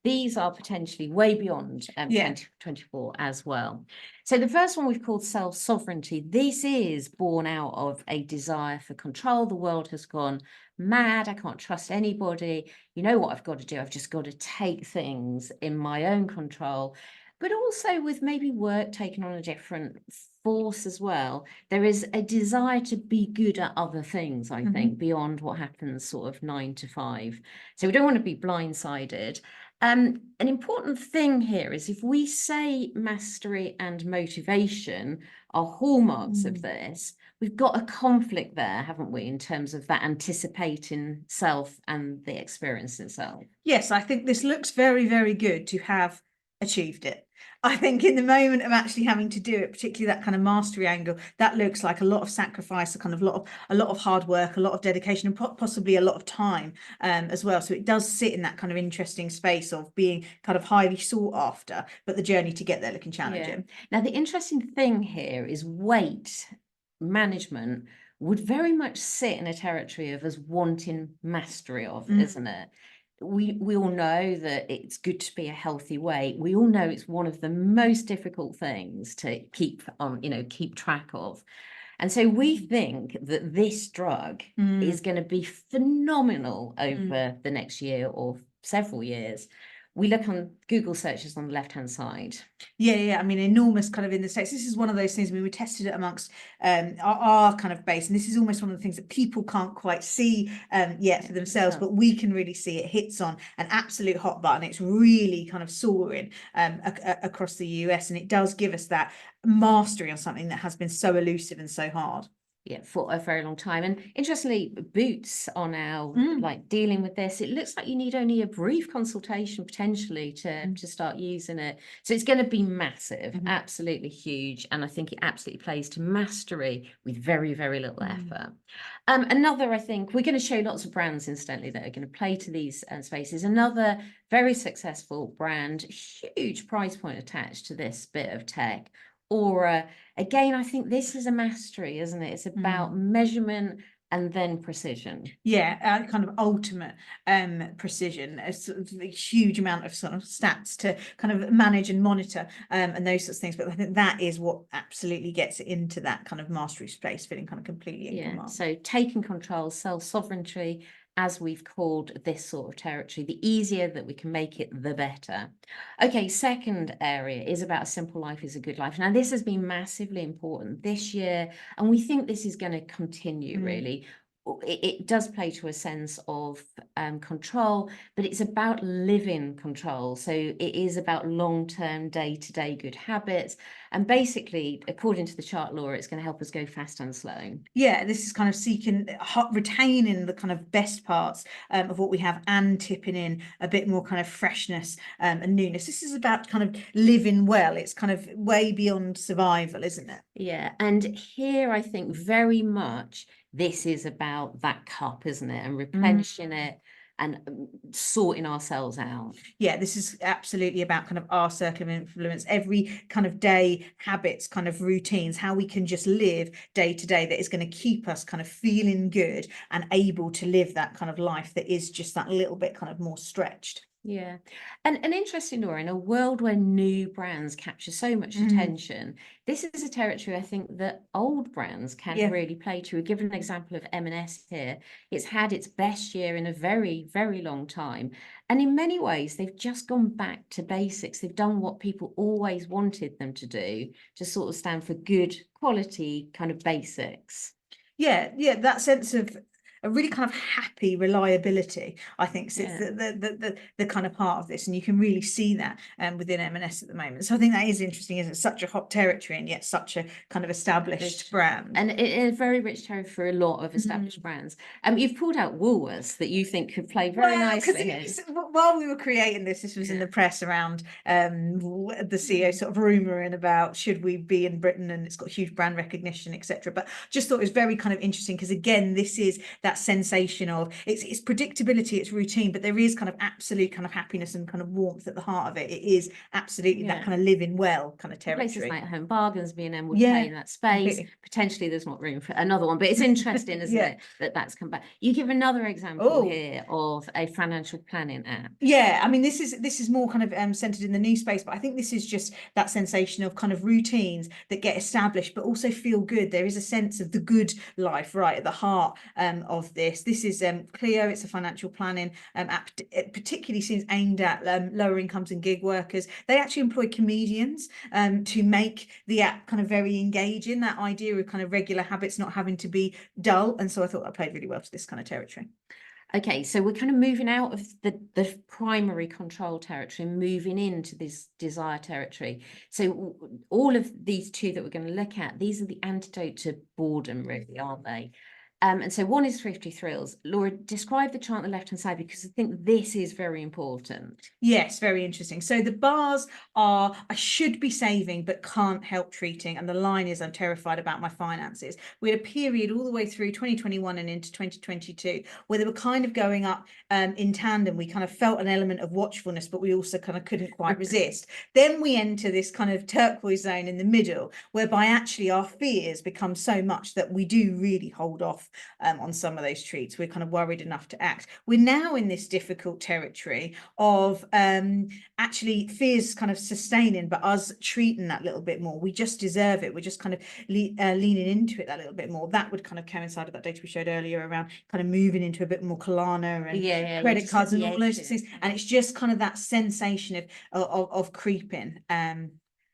These are potentially way beyond 2024 as well. So the first one we've called self-sovereignty. This is born out of a desire for control. The world has gone mad. I can't trust anybody. You know what I've got to do? I've just got to take things in my own control. But also with maybe work taking on a different force as well, there is a desire to be good at other things, I think, beyond what happens sort of 9 to 5. So we don't want to be blindsided. An important thing here is if we say mastery and motivation are hallmarks of this, we've got a conflict there, haven't we, in terms of that anticipating self and the experience itself. Yes, I think this looks very, very good to have achieved it. I think in the moment of actually having to do it, particularly that kind of mastery angle, that looks like a lot of sacrifice, a lot of hard work, a lot of dedication, and possibly a lot of time as well. So it does sit in that kind of interesting space of being kind of highly sought after, but the journey to get there looking challenging. Now, the interesting thing here is weight management would very much sit in a territory of us wanting mastery of, isn't it? We all know that it's good to be a healthy weight. We all know it's one of the most difficult things to keep on, keep track of. And so we think that this drug is going to be phenomenal over the next year or several years. We look on Google searches on the left-hand side. Yeah. I mean, enormous kind of in the States. This is one of those things we tested it amongst our kind of base. And this is almost one of the things that people can't quite see yet for themselves, but we can really see it hits on an absolute hot button. It's really kind of soaring across the US. And it does give us that mastery on something that has been so elusive and so hard. for a very long time. And interestingly, Boots are now like dealing with this. It looks like you need only a brief consultation potentially to start using it. So it's going to be massive, absolutely huge. And I think it absolutely plays to mastery with very, very little effort. Another, I think, we're going to show lots of brands incidentally that are going to play to these spaces. Another very successful brand, huge price point attached to this bit of tech. Aura, again, I think this is a mastery, isn't it? It's about measurement and then precision. Yeah, kind of ultimate precision, a sort of a huge amount of sort of stats to kind of manage and monitor and those sorts of things. But I think that is what absolutely gets it into that kind of mastery space, feeling kind of completely in command. So taking control, self-sovereignty, as we've called this sort of territory, the easier that we can make it, the better. Okay, second area is about a simple life is a good life. Now, this has been massively important this year, and we think this is going to continue really. It does play to a sense of control, but it's about living control. So it is about long-term, day-to-day good habits. And basically, according to the chart, Laura, it's going to help us go fast and slow. Yeah, this is kind of retaining the kind of best parts of what we have and tipping in a bit more kind of freshness and newness. This is about kind of living well. It's kind of way beyond survival, isn't it? Yeah, and here I think very much this is about that cup, isn't it? And replenishing it and sorting ourselves out. Yeah, this is absolutely about kind of our circle of influence, every kind of day habits, kind of routines, how we can just live day to day that is going to keep us kind of feeling good and able to live that kind of life that is just that little bit kind of more stretched. Yeah. And interesting, Laura, in a world where new brands capture so much attention, this is a territory I think that old brands can really play to. We've given an example of M&S here. It's had its best year in a very, very long time. And in many ways, they've just gone back to basics. They've done what people always wanted them to do, to sort of stand for good quality kind of basics. Yeah, that sense of a really kind of happy reliability, I think, sits the kind of part of this, and you can really see that within M&S at the moment. So I think that is interesting, isn't it? Such a hot territory and yet such a kind of established brand, and it is very rich territory for a lot of established brands. You've pulled out Woolworths that you think could play very nicely here. While we were creating this was in the press around the CEO sort of rumouring about should we be in Britain, and it's got huge brand recognition, etc. But just thought it was very kind of interesting because again, this is that sensation of it's predictability, it's routine, but there is kind of absolute kind of happiness and kind of warmth at the heart of it. It is absolutely that kind of living well kind of territory. Places like Home Bargains, B&M would play in that space. Completely. Potentially there's not room for another one, but it's interesting, isn't it, that that's come back. You give another example here of a financial planning app. Yeah, I mean, this is more kind of centered in the new space, but I think this is just that sensation of kind of routines that get established, but also feel good. There is a sense of the good life right at the heart of this. This is Clio. It's a financial planning app. It particularly seems aimed at lower incomes and gig workers. They actually employ comedians to make the app kind of very engaging. That idea of kind of regular habits not having to be dull, and so I thought that played really well to this kind of territory. Okay, so we're kind of moving out of the primary control territory and moving into this desire territory. So all of these two that we're going to look at, these are the antidote to boredom, really, aren't they? And so one is Thrifty Thrills. Laura, describe the chart on the left-hand side, because I think this is very important. Yes, very interesting. So the bars are, I should be saving, but can't help treating. And the line is, I'm terrified about my finances. We had a period all the way through 2021 and into 2022 where they were kind of going up in tandem. We kind of felt an element of watchfulness, but we also kind of couldn't quite resist. Then we enter this kind of turquoise zone in the middle, whereby actually our fears become so much that we do really hold off on some of those treats. We're kind of worried enough to act. We're now in this difficult territory of actually fears kind of sustaining, but us treating that little bit more. We just deserve it. We're just kind of leaning into it that little bit more. That would kind of coincide with that data we showed earlier around kind of moving into a bit more Klarna and credit cards and all those things. And it's just kind of that sensation of creeping.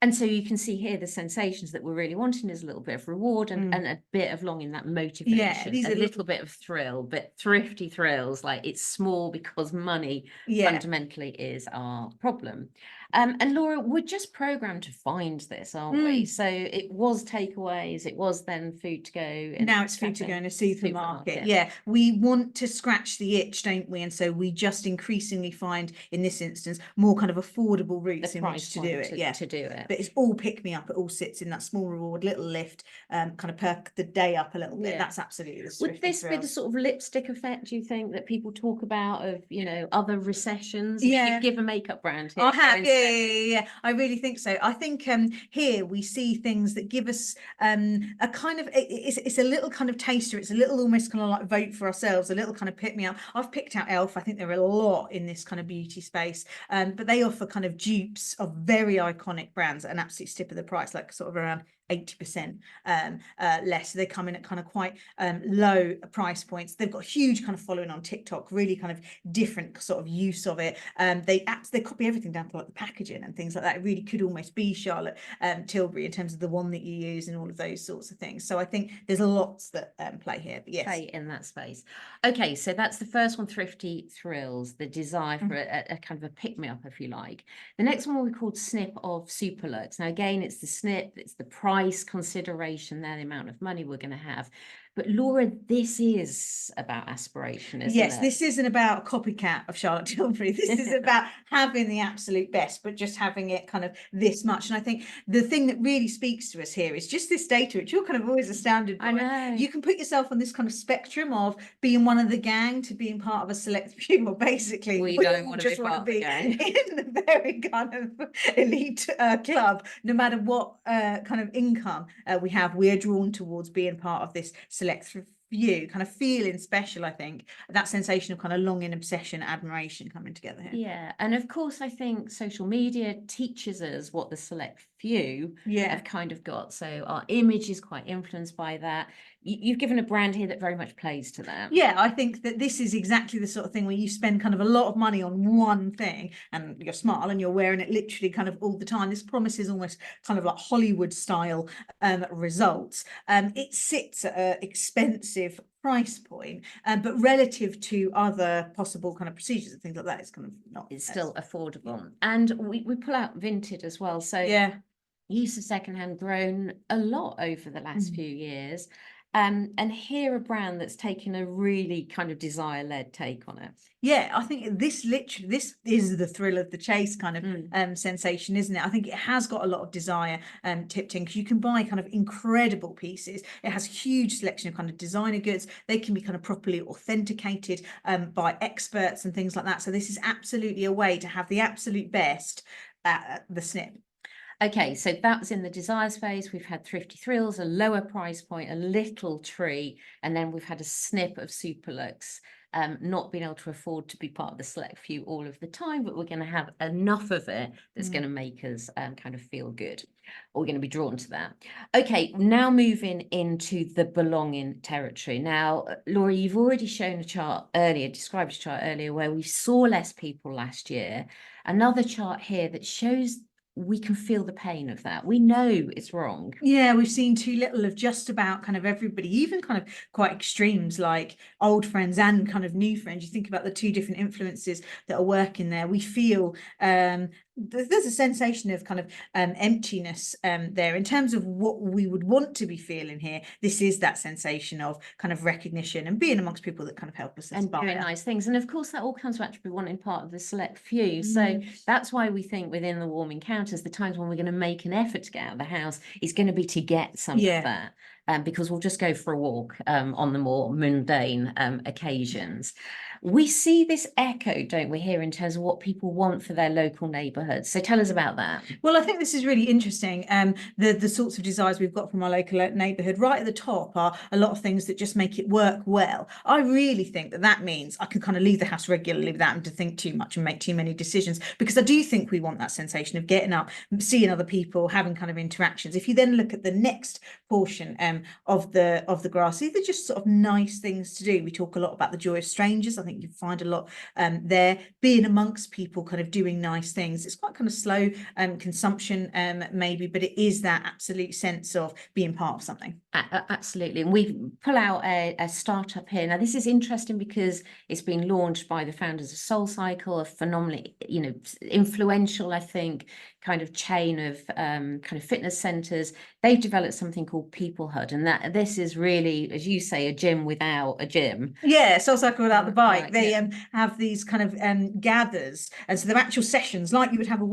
And so you can see here the sensations that we're really wanting is a little bit of reward and a bit of longing, that motivation, a little bit of thrill, but Thrifty Thrills, like it's small because money fundamentally is our problem. And Laura, we're just programmed to find this, aren't we? So it was takeaways, it was then food to go. And now it's food to go in a supermarket. Yeah, we want to scratch the itch, don't we? And so we just increasingly find, in this instance, more kind of affordable routes in which to do it. To do it. But it's all pick me up. It all sits in that small reward, little lift, kind of perk the day up a little bit. That's absolutely the Would this be the sort of lipstick effect, do you think, that people talk about of, you know, other recessions? Yeah. You'd give a makeup brand here. I have, yeah. I really think so. I think here we see things that give us a kind of, it's a little kind of taster. It's a little almost kind of like vote for ourselves, a little kind of pick me up. I've picked out Elf. I think there are a lot in this kind of beauty space, but they offer kind of dupes of very iconic brands at an absolute stip of the price, like sort of around 80% less. So they come in at kind of quite low price points. They've got a huge kind of following on TikTok, really kind of different sort of use of it. They copy everything down to like the packaging and things like that. It really could almost be Charlotte Tilbury in terms of the one that you use and all of those sorts of things. So I think there's lots that play here, but yes. Play in that space. Okay, so that's the first one, Thrifty Thrills, the desire for a kind of a pick-me-up, if you like. The next one we called Snip of Superlux. Now again, it's the snip, it's the price consideration there, the amount of money we're going to have. But Laura, this is about aspiration, isn't it? Yes, this isn't about a copycat of Charlotte Tilbury. This is about having the absolute best, but just having it kind of this much. And I think the thing that really speaks to us here is just this data, which you're kind of always astounded by. I know. You can put yourself on this kind of spectrum of being one of the gang to being part of a select few. Well, basically, we don't want to be in the very kind of elite club. No matter what kind of income we have, we are drawn towards being part of this select few, kind of feeling special. I think that sensation of kind of longing, obsession, admiration coming together here. Yeah, and of course I think social media teaches us what the select few have kind of got, so our image is quite influenced by that. You've given a brand here that very much plays to that. Yeah, I think that this is exactly the sort of thing where you spend kind of a lot of money on one thing and you're smart and you're wearing it literally kind of all the time. This promises almost kind of like Hollywood style results. It sits at an expensive price point, but relative to other possible kind of procedures and things like that, it's kind of not. It's still affordable. And we pull out Vinted as well. So yeah, use of secondhand grown a lot over the last few years. And here a brand that's taken a really kind of desire-led take on it. Yeah, I think this is the thrill of the chase kind of sensation, isn't it? I think it has got a lot of desire tipped in, because you can buy kind of incredible pieces. It has a huge selection of kind of designer goods. They can be kind of properly authenticated by experts and things like that. So this is absolutely a way to have the absolute best at the snip. Okay, so that's in the desire space. We've had Thrifty Thrills, a lower price point, a little tree, and then we've had a Snip of Superlux. Not being able to afford to be part of the select few all of the time, but we're going to have enough of it that's going to make us kind of feel good. Or we're going to be drawn to that. Okay, now moving into the belonging territory. Now, Laura, you've already shown a chart earlier, described a chart earlier where we saw less people last year. Another chart here that shows we can feel the pain of that. We know it's wrong. Yeah, we've seen too little of just about kind of everybody, even kind of quite extremes like old friends and kind of new friends. You think about the two different influences that are working there. We feel there's a sensation of kind of emptiness there in terms of what we would want to be feeling here. This is that sensation of kind of recognition and being amongst people that kind of help us and aspire. doing nice things. And of course that all comes back to be wanting part of the select few. So that's why we think within the warm encounters, the times when we're going to make an effort to get out of the house is going to be to get some of that. Because we'll just go for a walk on the more mundane occasions. We see this echo, don't we, here in terms of what people want for their local neighbourhoods. So tell us about that. Well, I think this is really interesting. The sorts of desires we've got from our local neighbourhood, right at the top are a lot of things that just make it work well. I really think that means I can kind of leave the house regularly without having to think too much and make too many decisions, because I do think we want that sensation of getting up, seeing other people, having kind of interactions. If you then look at the next portion of the grass, these are just sort of nice things to do. We talk a lot about the joy of strangers. I think you find a lot there, being amongst people, kind of doing nice things. It's quite kind of slow consumption maybe, but it is that absolute sense of being part of something. Absolutely. And we pull out a startup here. Now, this is interesting because it's been launched by the founders of SoulCycle, a phenomenally, influential, I think, kind of chain of kind of fitness centers. They've developed something called Peoplehood. And this is really, as you say, a gym without a gym. Yeah, SoulCycle without the bike. Right, They have these kind of gathers. And so they're actual sessions like you would have a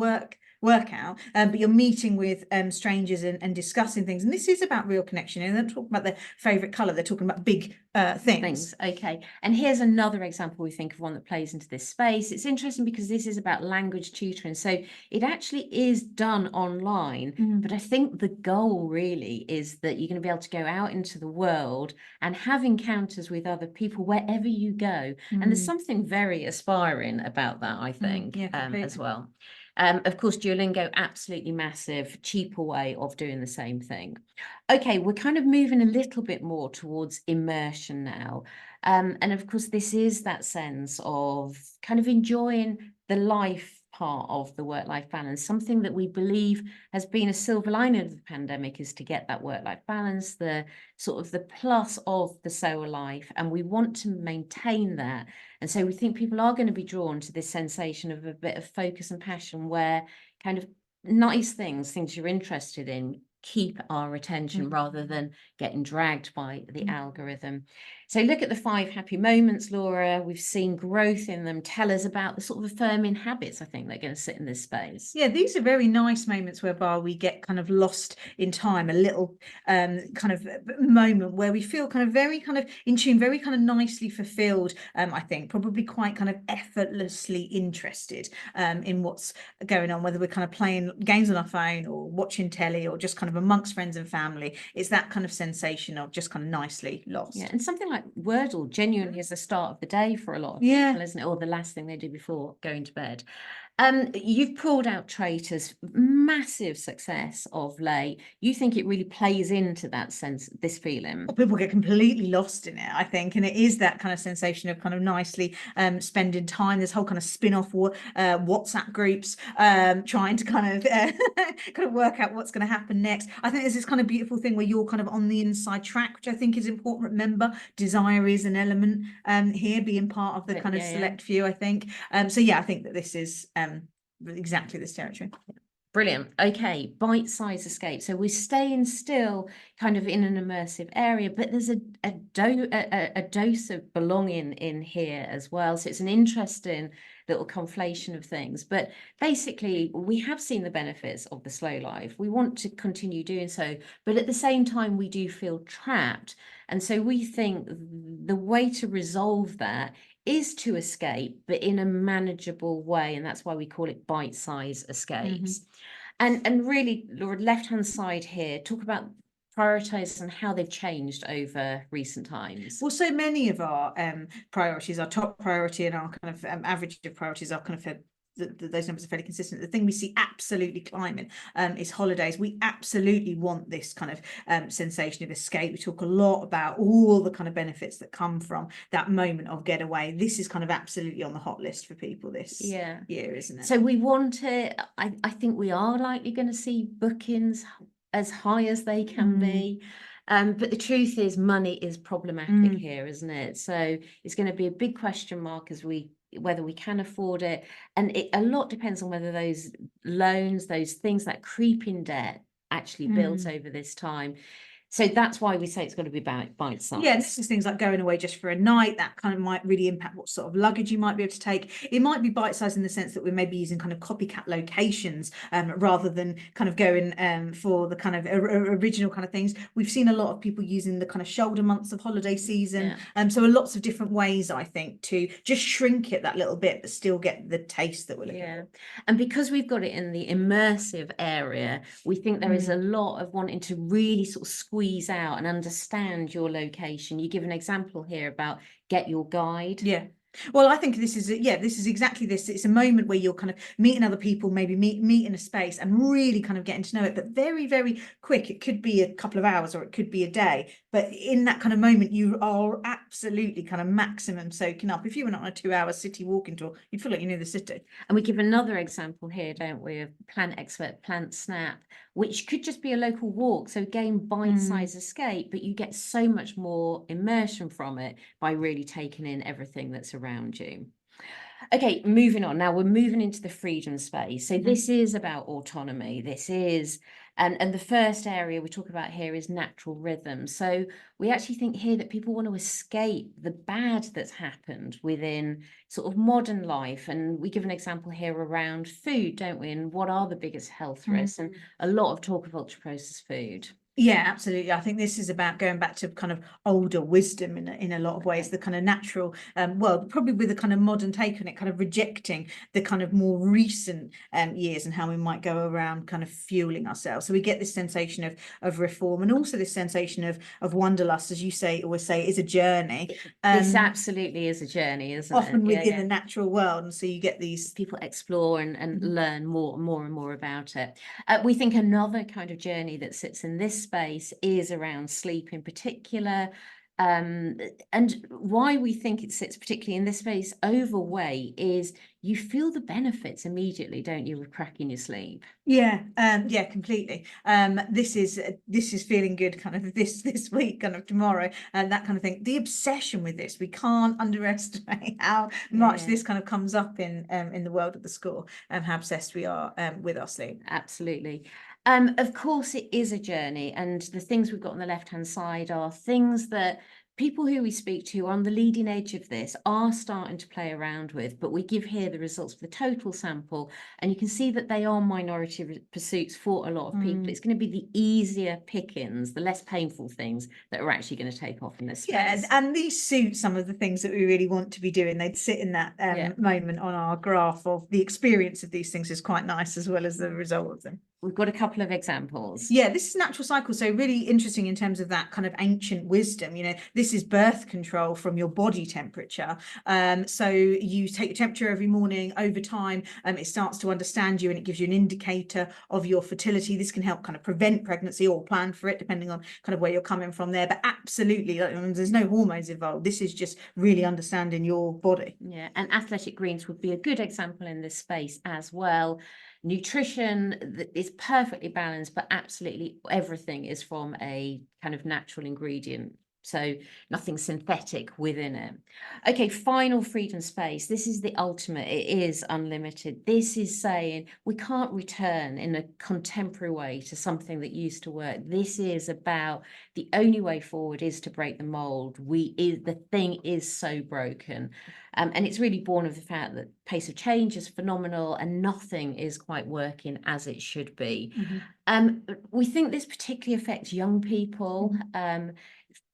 workout, but you're meeting with strangers and discussing things, and this is about real connection. And they're talking about their favorite color, they're talking about big things. Okay, and here's another example we think of, one that plays into this space. It's interesting because this is about language tutoring, so it actually is done online, but I think the goal really is that you're going to be able to go out into the world and have encounters with other people wherever you go, and there's something very aspiring about that, I think, as well. Of course, Duolingo, absolutely massive, cheaper way of doing the same thing. Okay, we're kind of moving a little bit more towards immersion now. And of course, this is that sense of kind of enjoying the life part of the work-life balance. Something that we believe has been a silver lining of the pandemic is to get that work-life balance, the sort of the plus of the solo life, and we want to maintain that. And so we think people are going to be drawn to this sensation of a bit of focus and passion, where kind of nice things you're interested in, keep our attention rather than getting dragged by the algorithm. So look at the 5 happy moments, Laura. We've seen growth in them. Tell us about the sort of affirming habits, I think, that are going to sit in this space. Yeah, these are very nice moments whereby we get kind of lost in time, a little kind of moment where we feel kind of very kind of in tune, very kind of nicely fulfilled, I think, probably quite kind of effortlessly interested in what's going on, whether we're kind of playing games on our phone or watching telly or just kind of amongst friends and family. It's that kind of sensation of just kind of nicely lost. Yeah, and something like Wordle genuinely is the start of the day for a lot of people, isn't it? Or the last thing they do before going to bed. You've pulled out Traitors, massive success of late. You think it really plays into that sense, this feeling? People get completely lost in it, I think, and it is that kind of sensation of kind of nicely spending time. This whole kind of spin-off WhatsApp groups, trying to kind of work out what's going to happen next. I think there's this kind of beautiful thing where you're kind of on the inside track, which I think is important. Remember, desire is an element here, being part of the kind of select few, I think. So yeah, I think that this is exactly this territory. Brilliant. Okay, bite-sized escape. So we're staying still kind of in an immersive area, but there's a dose of belonging in here as well. So it's an interesting little conflation of things. But basically, we have seen the benefits of the slow life. We want to continue doing so, but at the same time, we do feel trapped. And so we think the way to resolve that is to escape, but in a manageable way. And that's why we call it bite-sized escapes. And really, Laura, left-hand side here, talk about prioritize and how they've changed over recent times. Well, so many of our priorities, our top priority and our kind of average of priorities are kind of those numbers are fairly consistent. The thing we see absolutely climbing is holidays. We absolutely want this kind of sensation of escape. We talk a lot about all the kind of benefits that come from that moment of getaway. This is kind of absolutely on the hot list for people this year, isn't it? So we want it. I think we are likely going to see bookings as high as they can be. But the truth is money is problematic here, isn't it? So it's going to be a big question mark as whether we can afford it. And a lot depends on whether those loans, those things, that creeping debt actually builds over this time. So that's why we say it's got to be bite-sized. Yeah, this is things like going away just for a night. That kind of might really impact what sort of luggage you might be able to take. It might be bite-sized in the sense that we're maybe using kind of copycat locations rather than kind of going for the kind of original kind of things. We've seen a lot of people using the kind of shoulder months of holiday season. So lots of different ways, I think, to just shrink it that little bit, but still get the taste that we're looking for. And because we've got it in the immersive area, we think there is a lot of wanting to really sort of squeeze out and understand your location. You give an example here about get your guide. Yeah. Well, I think this is exactly this. It's a moment where you're kind of meeting other people, maybe meet in a space and really kind of getting to know it, but very, very quick. It could be a couple of hours or it could be a day. but in that kind of moment, you are absolutely kind of maximum soaking up. If you went on a 2-hour city walking tour, you'd feel like you knew the city. And we give another example here, don't we, of Plant Expert, Plant Snap, which could just be a local walk. So again, bite-sized escape, but you get so much more immersion from it by really taking in everything that's around you. Okay, moving on. Now we're moving into the freedom space. So this is about autonomy. This is, and the first area we talk about here is natural rhythm. So we actually think here that people want to escape the bad that's happened within sort of modern life. And we give an example here around food, don't we? And what are the biggest health risks? And a lot of talk of ultra processed food. Yeah, absolutely. I think this is about going back to kind of older wisdom in a lot of ways, the kind of natural world, probably with a kind of modern take on it, kind of rejecting the kind of more recent years and how we might go around kind of fueling ourselves. So we get this sensation of reform, and also this sensation of wanderlust, as you always say, is a journey. This absolutely is a journey, isn't it? Often within the natural world, and so you get these people explore and learn more and more about it. We think another kind of journey that sits in this space is around sleep in particular. And why we think it sits particularly in this space overweight is you feel the benefits immediately, don't you, with cracking your sleep? Yeah, completely. This is feeling good kind of this week, kind of tomorrow, and that kind of thing. The obsession with this, we can't underestimate how much this kind of comes up in the world of the school, and how obsessed we are with our sleep. Absolutely. Of course, it is a journey, and the things we've got on the left-hand side are things that people who we speak to on the leading edge of this are starting to play around with, but we give here the results for the total sample, and you can see that they are minority pursuits for a lot of people. It's going to be the easier pickings, the less painful things that are actually going to take off in this space. Yeah, and these suit some of the things that we really want to be doing. They'd sit in that moment on our graph of the experience of these things is quite nice, as well as the result of them. We've got a couple of examples. Yeah, this is natural cycle. So really interesting in terms of that kind of ancient wisdom. You know, this is birth control from your body temperature. So you take your temperature every morning. Over time, it starts to understand you, and it gives you an indicator of your fertility. This can help kind of prevent pregnancy or plan for it, depending on kind of where you're coming from there. But absolutely, there's no hormones involved. This is just really understanding your body. Yeah, and athletic greens would be a good example in this space as well. Nutrition is perfectly balanced, but absolutely everything is from a kind of natural ingredient. So nothing synthetic within it. Okay, final freedom space. This is the ultimate. It is unlimited. This is saying we can't return in a contemporary way to something that used to work. This is about the only way forward is to break the mold. The thing is so broken. And it's really born of the fact that pace of change is phenomenal and nothing is quite working as it should be. We think this particularly affects young people,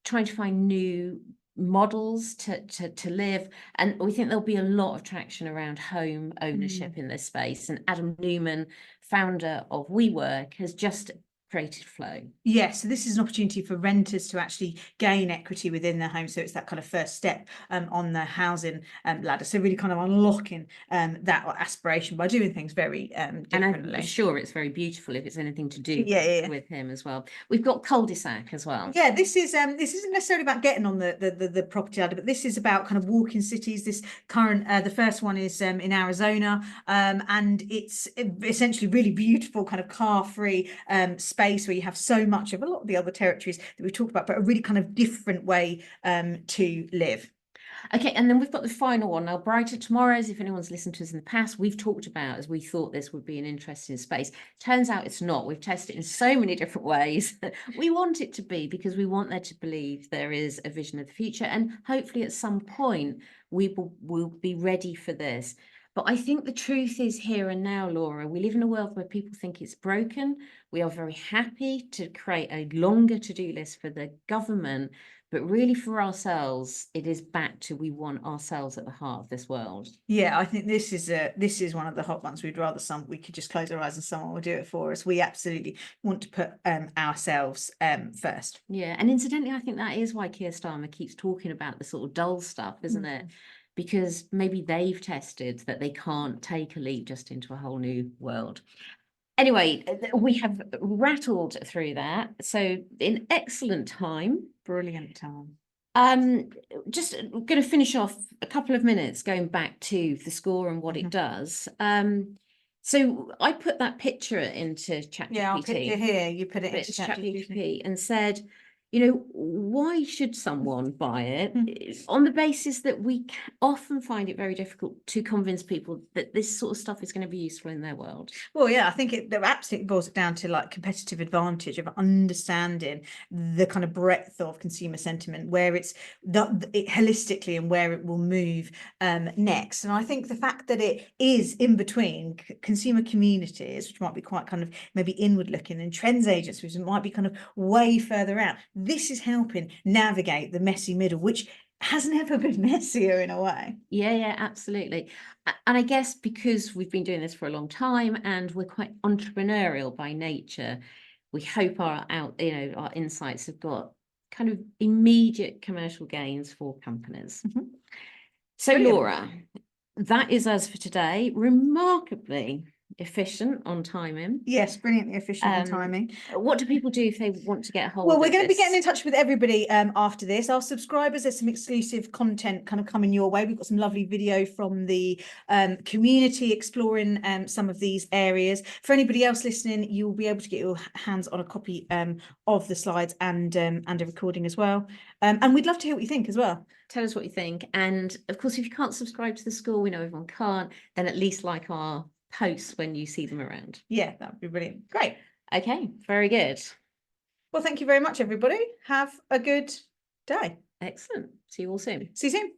trying to find new models to live, and we think there'll be a lot of traction around home ownership in this space. And Adam Newman, founder of WeWork, has just created Flow. Yes, so this is an opportunity for renters to actually gain equity within their home. So it's that kind of first step on the housing ladder. So really kind of unlocking that aspiration by doing things very differently. And I'm sure it's very beautiful if it's anything to do with him as well. We've got cul-de-sac as well. Yeah, this isn't necessarily about getting on the property ladder, but this is about kind of walking cities. This current the first one is in Arizona, and it's essentially really beautiful kind of car-free space where you have so much of a lot of the other territories that we talked about, but a really kind of different way to live. Okay, and then we've got the final one now, Brighter Tomorrows. If anyone's listened to us in the past, we've talked about as we thought this would be an interesting space. Turns out it's not. We've tested it in so many different ways. We want it to be, because we want there to believe there is a vision of the future, and hopefully at some point we will be ready for this. But I think the truth is here and now, Laura, we live in a world where people think it's broken. We are very happy to create a longer to-do list for the government, but really for ourselves, it is back to we want ourselves at the heart of this world. Yeah, I think this is one of the hot ones. We'd rather we could just close our eyes and someone will do it for us. We absolutely want to put ourselves first. Yeah, and incidentally, I think that is why Keir Starmer keeps talking about the sort of dull stuff, isn't it? Because maybe they've tested that they can't take a leap just into a whole new world. Anyway, we have rattled through that. So in excellent time. Brilliant time. Just going to finish off a couple of minutes going back to the score and what it does. So I put that picture into ChatGPT. Yeah, I'll picture here. You put it into ChatGPT and said, you know, why should someone buy it? On the basis that we often find it very difficult to convince people that this sort of stuff is going to be useful in their world. Well, yeah, I think it absolutely boils it down to like competitive advantage of understanding the kind of breadth of consumer sentiment, where it's holistically and where it will move next. And I think the fact that it is in between consumer communities, which might be quite kind of maybe inward looking, and trends agents, which might be kind of way further out. This is helping navigate the messy middle, which has never been messier in a way. Yeah, absolutely. And I guess because we've been doing this for a long time and we're quite entrepreneurial by nature, we hope our our insights have got kind of immediate commercial gains for companies. So Brilliant. Laura, that is us for today. Remarkably efficient on timing. Yes, brilliantly efficient on timing. What do people do if they want to get a hold of Well, we're going to be this? getting in touch with everybody after this. Our subscribers, there's some exclusive content kind of coming your way. We've got some lovely video from the community exploring some of these areas. For anybody else listening, you'll be able to get your hands on a copy of the slides and a recording as well. And we'd love to hear what you think as well. Tell us what you think. And of course, if you can't subscribe to the school, we know everyone can't, then at least like our posts when you see them around. Yeah, that would be brilliant. Great. Okay, very good. Well, thank you very much, everybody. Have a good day. Excellent. See you all soon. See you soon.